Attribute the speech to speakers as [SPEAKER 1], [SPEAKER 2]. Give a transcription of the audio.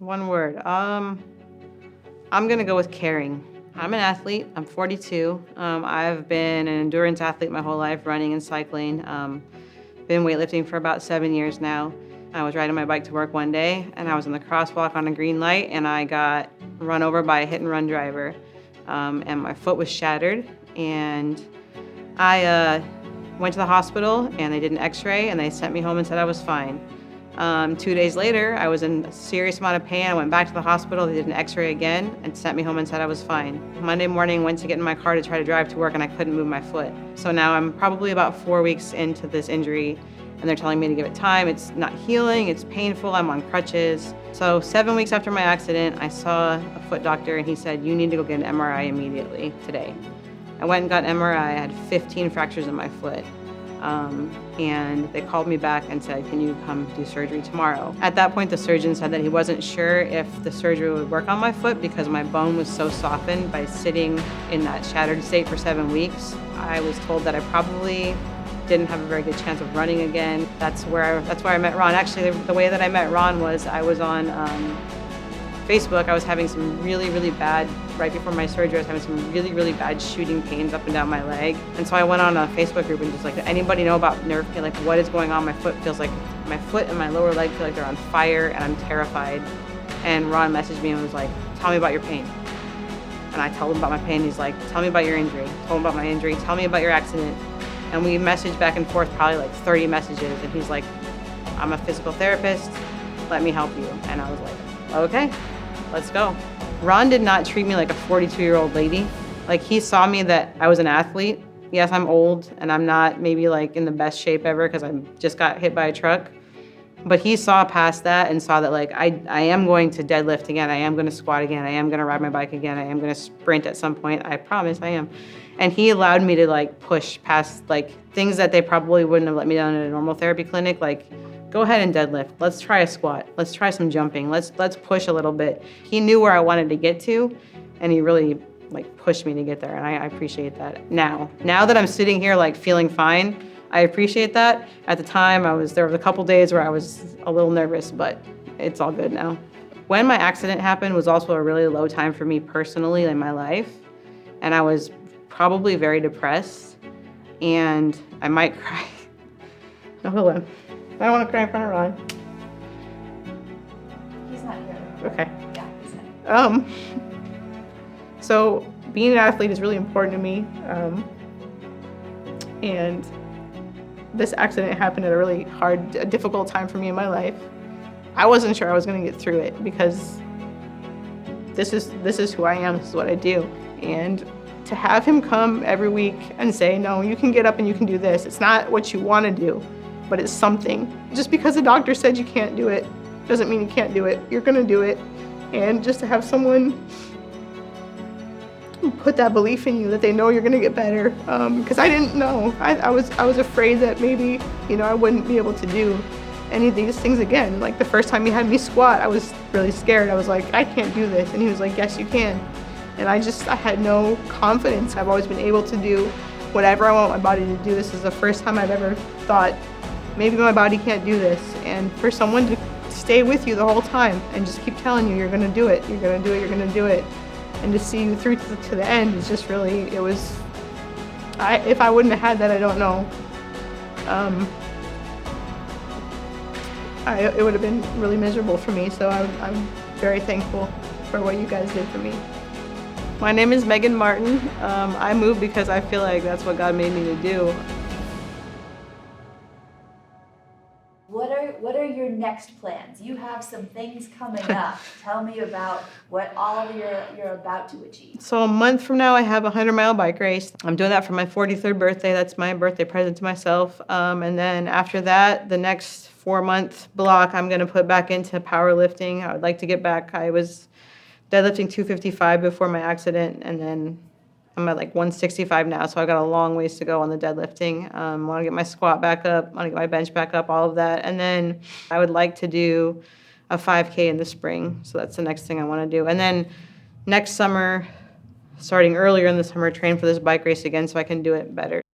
[SPEAKER 1] One word. I'm gonna go with caring. I'm an athlete. I'm 42. I've been an endurance athlete my whole life, running and cycling. Been weightlifting for about 7 years now. I was riding my bike to work one day, and I was in the crosswalk on a green light, and I got run over by a hit-and-run driver, and my foot was shattered. And I went to the hospital, and they did an X-ray, and they sent me home and said I was fine. 2 days later, I was in a serious amount of pain. I went back to the hospital. They did an X-ray again and sent me home and said I was fine. Monday morning, went to get in my car to try to drive to work, and I couldn't move my foot. So now I'm probably about 4 weeks into this injury, and they're telling me to give it time. It's not healing. It's painful. I'm on crutches. So 7 weeks after my accident, I saw a foot doctor, and he said, you need to go get an MRI immediately today. I went and got an MRI. I had 15 fractures in my foot. And they called me back and said, can you come do surgery tomorrow? At that point, the surgeon said that he wasn't sure if the surgery would work on my foot because my bone was so softened by sitting in that shattered state for 7 weeks. I was told that I probably didn't have a very good chance of running again. That's where I met Ron. Actually, the way that I met Ron was I was on Facebook. I was having some really bad, right before my surgery, I was having some really bad shooting pains up and down my leg. And so I went on a Facebook group and just like, anybody know about nerve pain? Like, what is going on? My foot feels like, my foot and my lower leg feel like they're on fire, and I'm terrified. And Ron messaged me and was like, tell me about your pain. And I told him about my pain. He's like, tell me about your injury. I told him about my injury. Tell me about your accident. And we messaged back and forth probably like 30 messages. And he's like, I'm a physical therapist. Let me help you. And I was like, okay, let's go. Ron did not treat me like a 42-year-old lady. Like, he saw me that I was an athlete. Yes, I'm old and I'm not maybe like in the best shape ever because I just got hit by a truck. But he saw past that and saw that like I am going to deadlift again. I am going to squat again. I am going to ride my bike again. I am going to sprint at some point. I promise I am. And he allowed me to like push past like things that they probably wouldn't have let me down in a normal therapy clinic. Like, go ahead and deadlift. Let's try a squat. Let's try some jumping. Let's push a little bit. He knew where I wanted to get to, and he really like pushed me to get there, and I appreciate that. Now that I'm sitting here like feeling fine, I appreciate that. At the time, there was a couple days where I was a little nervous, but it's all good now. When my accident happened was also a really low time for me personally in my life, and I was probably very depressed, and I might cry. No, hold on. I don't want to cry in front of Ron.
[SPEAKER 2] He's not here.
[SPEAKER 1] Okay.
[SPEAKER 2] Yeah, he's not.
[SPEAKER 1] So being an athlete is really important to me. And this accident happened at a really hard, difficult time for me in my life. I wasn't sure I was going to get through it because this is who I am. This is what I do. And to have him come every week and say, no, you can get up and you can do this. It's not what you want to do, but it's something. Just because the doctor said you can't do it doesn't mean you can't do it. You're gonna do it. And just to have someone put that belief in you that they know you're gonna get better. Because I didn't know. I was afraid that maybe, I wouldn't be able to do any of these things again. Like the first time he had me squat, I was really scared. I was like, I can't do this. And he was like, yes, you can. And I had no confidence. I've always been able to do whatever I want my body to do. This is the first time I've ever thought, maybe my body can't do this. And for someone to stay with you the whole time and just keep telling you, you're gonna do it, you're gonna do it, you're gonna do it. And to see you through to the end is just really, if I wouldn't have had that, I don't know. It would have been really miserable for me. So I'm very thankful for what you guys did for me. My name is Megan Martin. I moved because I feel like that's what God made me to do.
[SPEAKER 2] What are your next plans? You have some things coming up. Tell me about what all you're about to achieve.
[SPEAKER 1] So a month from now, I have a 100-mile bike race. I'm doing that for my 43rd birthday. That's my birthday present to myself. And then after that, the next 4-month block, I'm going to put back into powerlifting. I would like to get back. I was deadlifting 255 before my accident, and then I'm at like 165 now, so I've got a long ways to go on the deadlifting. I want to get my squat back up, want to get my bench back up, all of that. And then I would like to do a 5K in the spring, so that's the next thing I want to do. And then next summer, starting earlier in the summer, train for this bike race again so I can do it better.